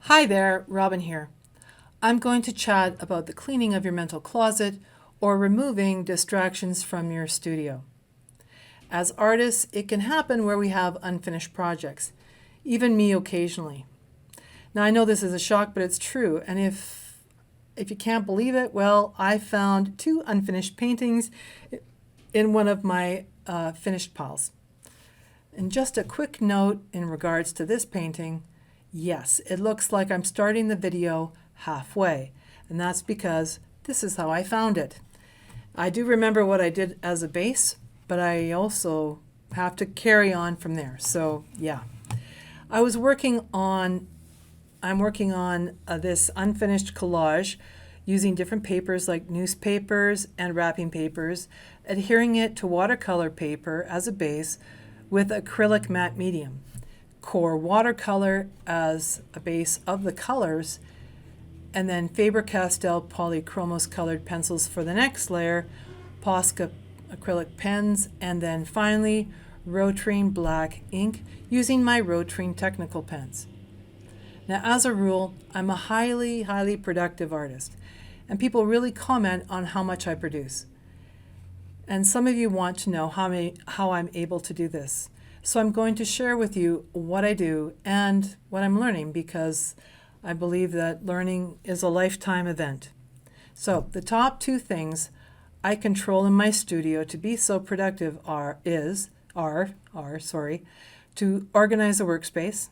Hi there, Robin here. I'm going to chat about the cleaning of your mental closet or removing distractions from your studio. As artists, it can happen where we have unfinished projects, even me occasionally. Now, I know this is a shock, but it's true. And if you can't believe it, well, I found two unfinished paintings in one of my finished piles. And just a quick note in regards to this painting. Yes, it looks like I'm starting the video halfway, and that's because this is how I found it. I do remember what I did as a base, but I also have to carry on from there. So, yeah. I was working on I'm working on this unfinished collage using different papers like newspapers and wrapping papers, adhering it to watercolor paper as a base with acrylic matte medium. Core watercolor as a base of the colors, and then Faber-Castell polychromos colored pencils for the next layer, Posca acrylic pens, and then finally Rotrine black ink using my Rotrine technical pens. Now, as a rule, I'm a highly productive artist, and people really comment on how much I produce. And some of you want to know how I'm able to do this. So I'm going to share with you what I do and what I'm learning, because I believe that learning is a lifetime event. So the top two things I control in my studio to be so productive are to organize a workspace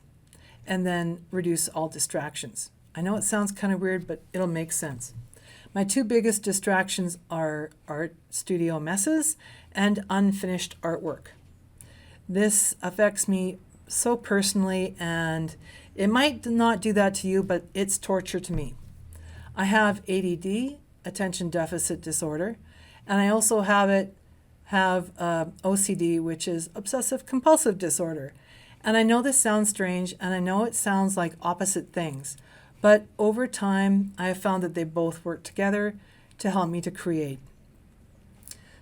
and then reduce all distractions. I know it sounds kind of weird, but it'll make sense. My two biggest distractions are art studio messes and unfinished artwork. This affects me so personally, and it might not do that to you, but it's torture to me. I have ADD, attention deficit disorder, and I also have OCD, which is obsessive compulsive disorder. And I know this sounds strange, and I know it sounds like opposite things, but over time, I have found that they both work together to help me to create.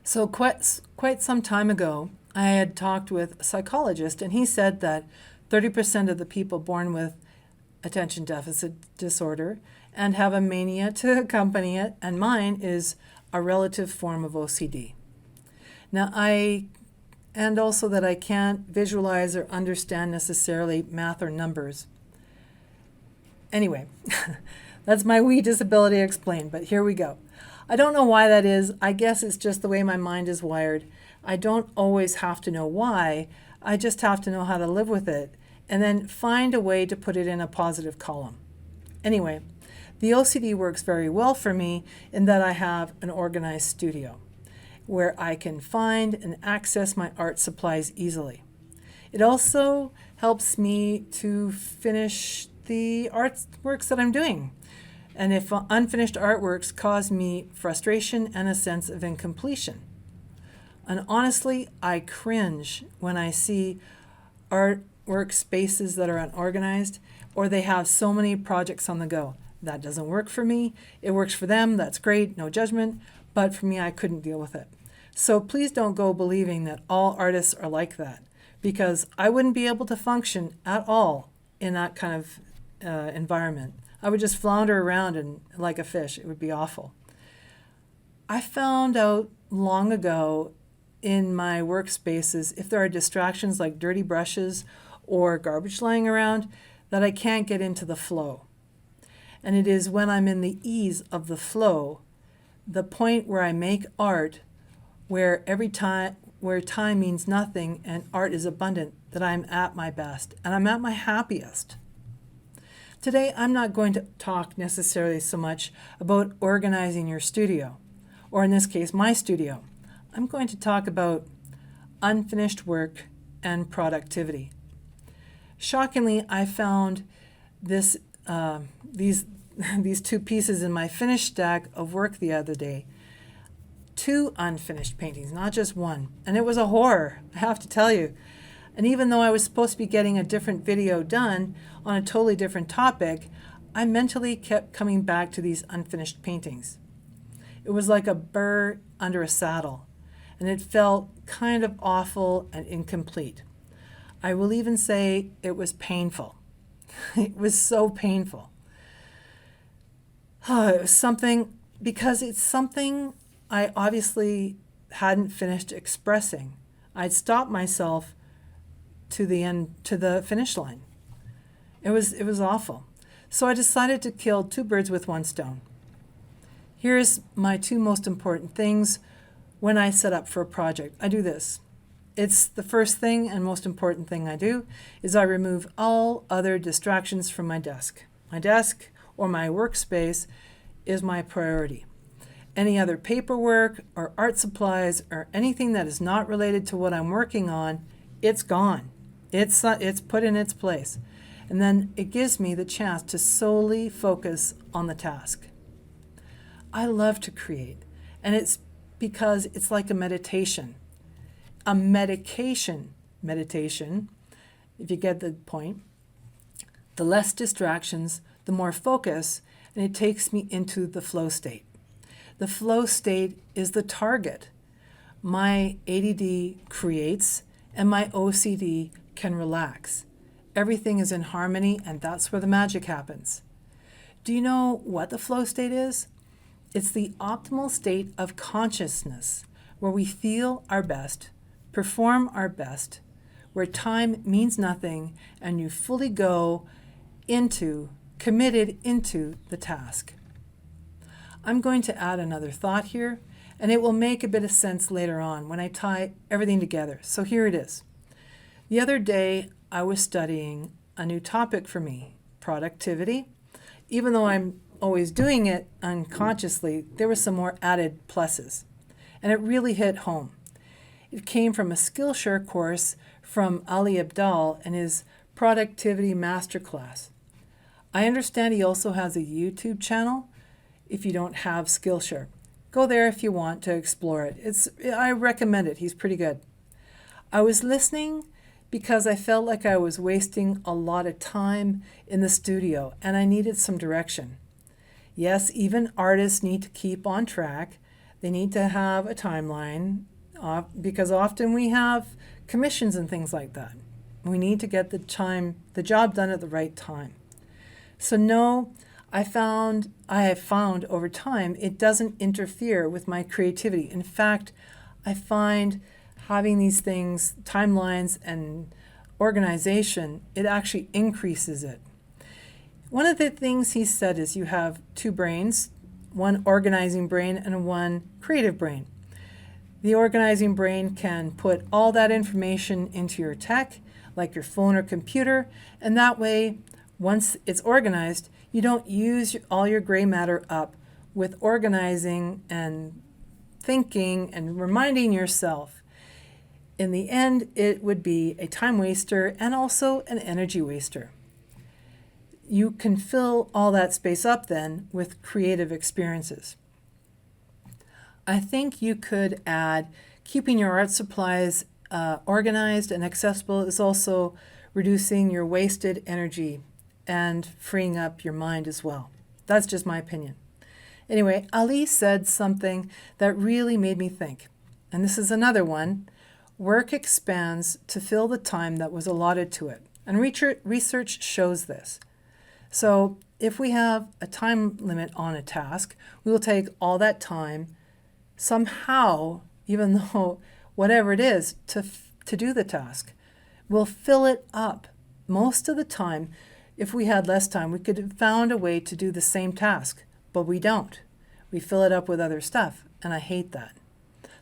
So quite some time ago, I had talked with a psychologist, and he said that 30% of the people born with attention deficit disorder and have a mania to accompany it, and mine is a relative form of OCD. Now, and also that I can't visualize or understand necessarily math or numbers. Anyway, that's my wee disability explained, but here we go. I don't know why that is. I guess it's just the way my mind is wired. I don't always have to know why. I just have to know how to live with it and then find a way to put it in a positive column. Anyway, the OCD works very well for me in that I have an organized studio where I can find and access my art supplies easily. It also helps me to finish the artworks that I'm doing. And if unfinished artworks cause me frustration and a sense of incompletion. And honestly, I cringe when I see artwork spaces that are unorganized or they have so many projects on the go. That doesn't work for me. It works for them. That's great. No judgment. But for me, I couldn't deal with it. So please don't go believing that all artists are like that, because I wouldn't be able to function at all in that kind of environment. I would just flounder around and like a fish. It would be awful. I found out long ago in my workspaces, if there are distractions like dirty brushes or garbage lying around, that I can't get into the flow. And it is when I'm in the ease of the flow, the point where I make art, where time means nothing and art is abundant, that I'm at my best and I'm at my happiest. Today, I'm not going to talk necessarily so much about organizing your studio, or in this case, my studio. I'm going to talk about unfinished work and productivity. Shockingly, I found these two pieces in my finished stack of work the other day. Two unfinished paintings, not just one. And it was a horror, I have to tell you. And even though I was supposed to be getting a different video done on a totally different topic, I mentally kept coming back to these unfinished paintings. It was like a burr under a saddle, and it felt kind of awful and incomplete. I will even say it was painful. It was so painful. It was something, because it's something I obviously hadn't finished expressing. I'd stopped myself to the end, to the finish line. It was awful. So I decided to kill two birds with one stone. Here's my two most important things when I set up for a project. I do this. It's the first thing and most important thing I do is I remove all other distractions from my desk. My desk or my workspace is my priority. Any other paperwork or art supplies or anything that is not related to what I'm working on, it's gone. It's put in its place. And then it gives me the chance to solely focus on the task. I love to create, and it's because it's like a meditation. A meditation, if you get the point. The less distractions, the more focus, and it takes me into the flow state. The flow state is the target. My ADD creates, and my OCD can relax. Everything is in harmony, and that's where the magic happens. Do you know what the flow state is? It's the optimal state of consciousness where we feel our best, perform our best, where time means nothing, and you fully go into, committed into the task. I'm going to add another thought here, and it will make a bit of sense later on when I tie everything together. So here it is. The other day, I was studying a new topic for me, productivity. Even though I'm always doing it unconsciously, there were some more added pluses, and it really hit home. It came from a Skillshare course from Ali Abdaal and his Productivity Masterclass. I understand he also has a YouTube channel if you don't have Skillshare. Go there if you want to explore it. I recommend it. He's pretty good. I was listening because I felt like I was wasting a lot of time in the studio and I needed some direction. Yes, even artists need to keep on track. They need to have a timeline because often we have commissions and things like that. We need to get the job done at the right time. So no, I have found over time it doesn't interfere with my creativity. In fact, I find having these things, timelines and organization, it actually increases it. One of the things he said is you have two brains, one organizing brain and one creative brain. The organizing brain can put all that information into your tech, like your phone or computer, and that way, once it's organized, you don't use all your gray matter up with organizing and thinking and reminding yourself. In the end, it would be a time waster and also an energy waster. You can fill all that space up then with creative experiences. I think you could add keeping your art supplies organized and accessible is also reducing your wasted energy and freeing up your mind as well. That's just my opinion. Anyway, Ali said something that really made me think, and this is another one. Work expands to fill the time that was allotted to it, and research shows this. So if we have a time limit on a task, we will take all that time somehow, even though whatever it is, to do the task. We'll fill it up. Most of the time, if we had less time, we could have found a way to do the same task, but we don't. We fill it up with other stuff, and I hate that.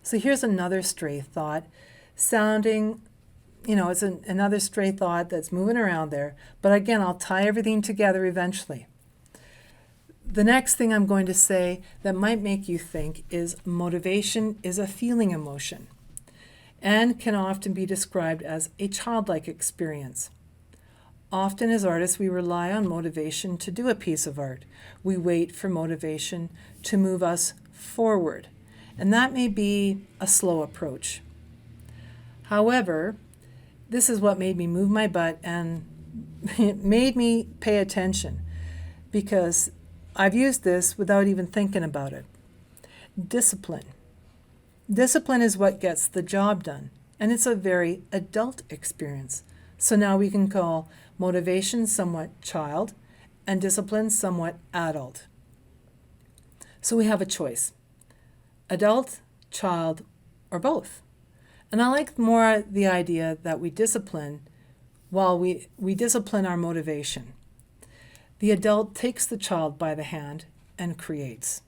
So here's another stray thought, sounding, it's another stray thought that's moving around there, but again, I'll tie everything together eventually. The next thing I'm going to say that might make you think is motivation is a feeling emotion and can often be described as a childlike experience. Often as artists, we rely on motivation to do a piece of art. We wait for motivation to move us forward, and that may be a slow approach. However, this is what made me move my butt and it made me pay attention because I've used this without even thinking about it. Discipline. Discipline is what gets the job done, and it's a very adult experience. So now we can call motivation somewhat child and discipline somewhat adult. So we have a choice: adult, child, or both. And I like more the idea that we discipline while we discipline our motivation. The adult takes the child by the hand and creates.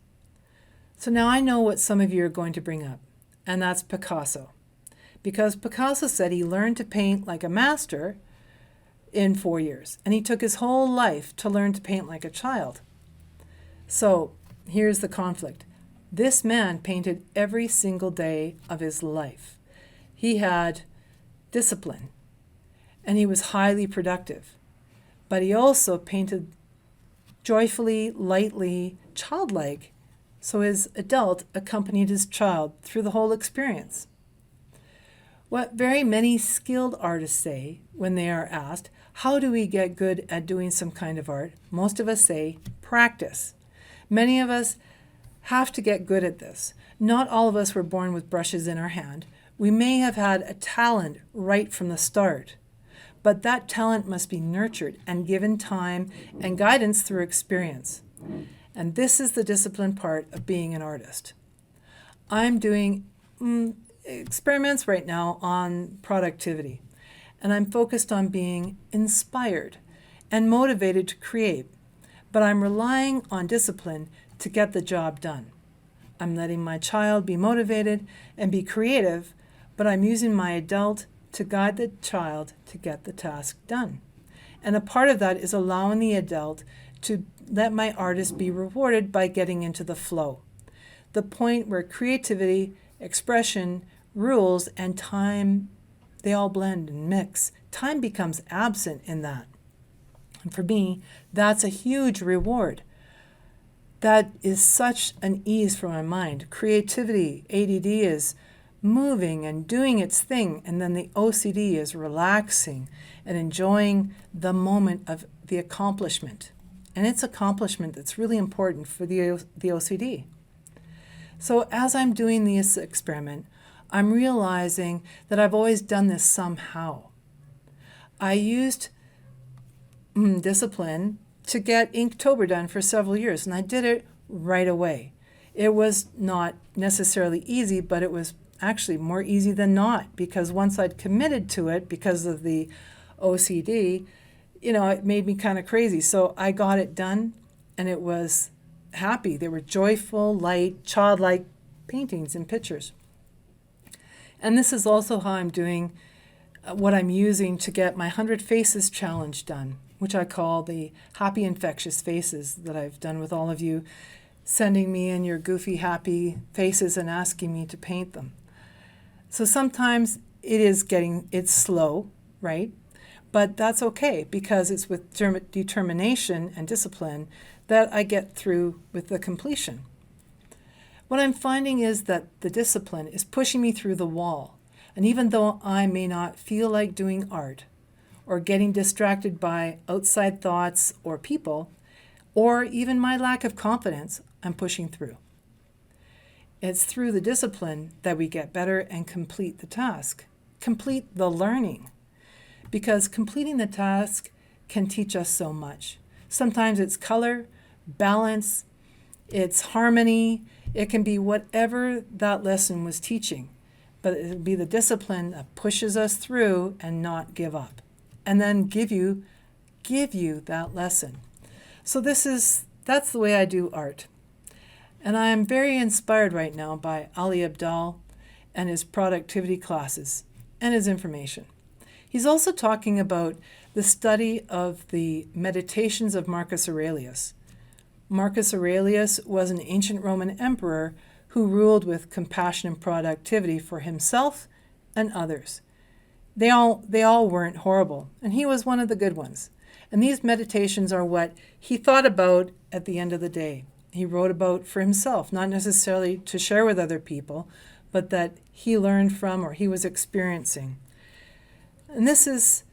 So now I know what some of you are going to bring up, and that's Picasso. Because Picasso said he learned to paint like a master in 4 years, and he took his whole life to learn to paint like a child. So here's the conflict. This man painted every single day of his life. He had discipline, and he was highly productive. But he also painted joyfully, lightly, childlike, so his adult accompanied his child through the whole experience. What very many skilled artists say when they are asked, how do we get good at doing some kind of art? Most of us say, practice. Many of us have to get good at this. Not all of us were born with brushes in our hand. We may have had a talent right from the start, but that talent must be nurtured and given time and guidance through experience. And this is the discipline part of being an artist. I'm doing experiments right now on productivity, and I'm focused on being inspired and motivated to create, but I'm relying on discipline to get the job done. I'm letting my child be motivated and be creative, but I'm using my adult to guide the child to get the task done. And a part of that is allowing the adult to let my artist be rewarded by getting into the flow. The point where creativity, expression, rules, and time, they all blend and mix. Time becomes absent in that. And for me, that's a huge reward. That is such an ease for my mind. Creativity, ADD, is moving and doing its thing, and then the OCD is relaxing and enjoying the moment of the accomplishment. And it's accomplishment that's really important for the OCD. So as I'm doing this experiment, I'm realizing that I've always done this somehow. I used discipline to get Inktober done for several years, and I did it right away. It was not necessarily easy, but it was actually more easy than not, because once I'd committed to it because of the OCD, it made me kind of crazy. So I got it done, and it was happy. They were joyful, light, childlike paintings and pictures. And this is also how I'm doing what I'm using to get my 100 Faces Challenge done, which I call the Happy Infectious Faces that I've done with all of you, sending me in your goofy, happy faces and asking me to paint them. So sometimes it's slow, right? But that's okay, because it's with determination and discipline that I get through with the completion. What I'm finding is that the discipline is pushing me through the wall. And even though I may not feel like doing art, or getting distracted by outside thoughts or people, or even my lack of confidence, I'm pushing through. It's through the discipline that we get better and complete the task, complete the learning, because completing the task can teach us so much. Sometimes it's color, balance, it's harmony, it can be whatever that lesson was teaching, but it'll be the discipline that pushes us through and not give up, and then give you that lesson. So that's the way I do art. And I am very inspired right now by Ali Abdaal and his productivity classes and his information. He's also talking about the study of the meditations of Marcus Aurelius. Marcus Aurelius was an ancient Roman emperor who ruled with compassion and productivity for himself and others. They all weren't horrible, and he was one of the good ones. And these meditations are what he thought about at the end of the day. He wrote about for himself, not necessarily to share with other people, but that he learned from or he was experiencing. And this is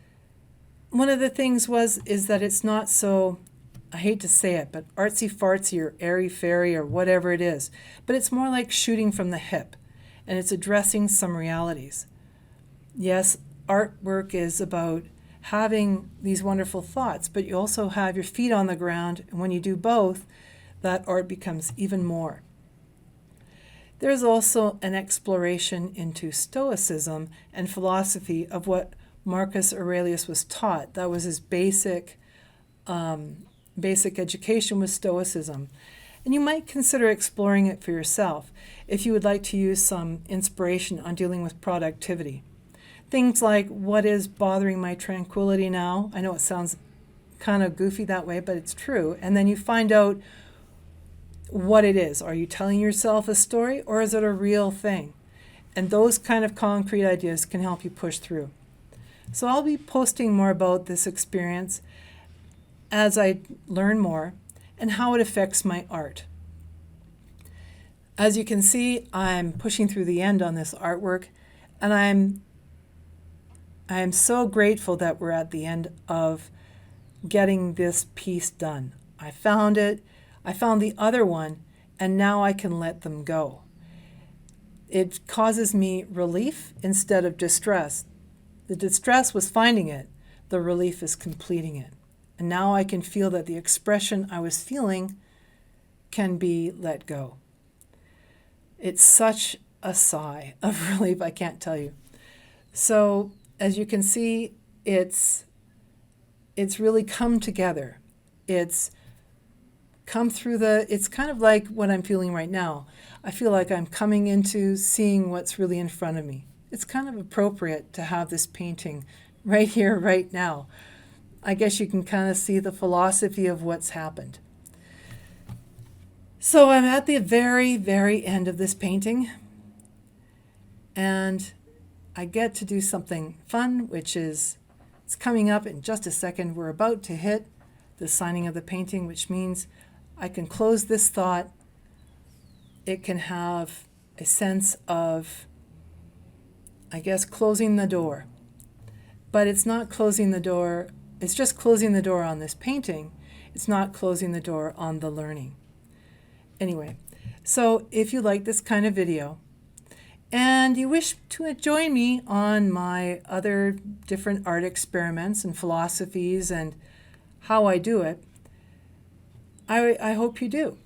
one of the things is that it's not so, I hate to say it, but artsy-fartsy or airy-fairy or whatever it is. But it's more like shooting from the hip, and it's addressing some realities. Yes, artwork is about having these wonderful thoughts, but you also have your feet on the ground. And when you do both, that art becomes even more. There's also an exploration into Stoicism and philosophy of what Marcus Aurelius was taught. That was his basic education was Stoicism. And you might consider exploring it for yourself if you would like to use some inspiration on dealing with productivity. Things like, what is bothering my tranquility now? I know it sounds kind of goofy that way, but it's true. And then you find out what it is. Are you telling yourself a story, or is it a real thing? And those kind of concrete ideas can help you push through. So I'll be posting more about this experience as I learn more and how it affects my art. As you can see, I'm pushing through the end on this artwork, and I am so grateful that we're at the end of getting this piece done. I found it, I found the other one, and now I can let them go. It causes me relief instead of distress. The distress was finding it, the relief is completing it. And now I can feel that the expression I was feeling can be let go. It's such a sigh of relief, I can't tell you. So as you can see, it's really come together. It's come through it's kind of like what I'm feeling right now. I feel like I'm coming into seeing what's really in front of me. It's kind of appropriate to have this painting right here, right now. I guess you can kind of see the philosophy of what's happened. So I'm at the very, very end of this painting, and I get to do something fun, which is, it's coming up in just a second. We're about to hit the signing of the painting, which means I can close this thought. It can have a sense of, I guess, closing the door. But it's not closing the door. It's just closing the door on this painting. It's not closing the door on the learning. Anyway, so if you like this kind of video and you wish to join me on my other different art experiments and philosophies and how I do it, I hope you do.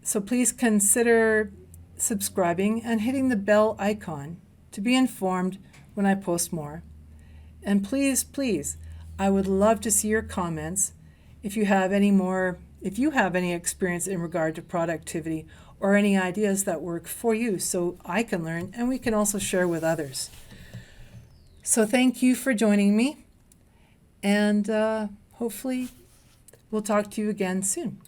So please consider subscribing and hitting the bell icon to be informed when I post more. And please, please, I would love to see your comments if you have any experience in regard to productivity or any ideas that work for you, so I can learn and we can also share with others. So thank you for joining me, and hopefully we'll talk to you again soon.